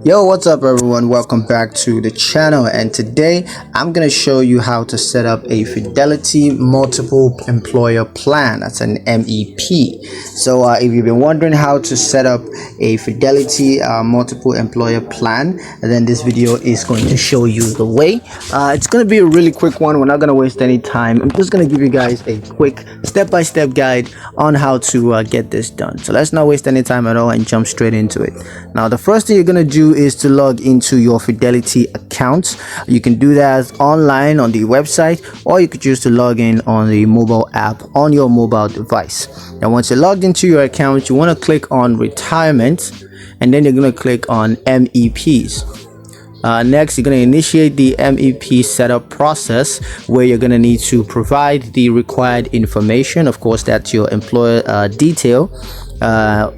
Yo, what's up everyone? Welcome back to the channel, and today I'm gonna show you how to set up a Fidelity multiple employer plan. That's an MEP. So if you've been wondering how to set up a Fidelity multiple employer plan, then this video is going to show you the way. It's gonna be a really quick one. We're not gonna waste any time. I'm just gonna give you guys a quick step-by-step guide on how to get this done. So let's not waste any time at all and jump straight into it. Now the first thing you're gonna do is to log into your Fidelity account. You can do that online on the website, or you could choose to log in on the mobile app on your mobile device. Now once you're logged into your account, you want to click on retirement, and then you're going to click on MEPs. Next, you're going to initiate the MEP setup process, where you're going to need to provide the required information. Of course, that's your employer detail.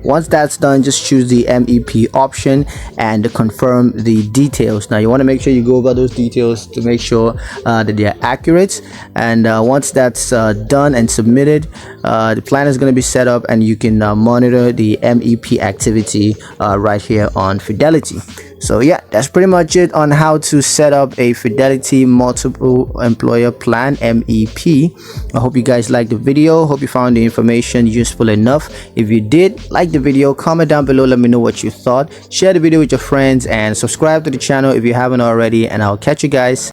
Once that's done, just choose the MEP option and confirm the details. Now you want to make sure you go over those details to make sure that they are accurate, and once that's done and submitted, the plan is going to be set up, and you can monitor the MEP activity right here on Fidelity. So yeah, that's pretty much it on how to set up a Fidelity multiple employer plan, MEP. I hope you guys liked the video. Hope you found the information useful enough. If you did like the video, comment down below, let me know what you thought. Share the video with your friends and subscribe to the channel if you haven't already, and I'll catch you guys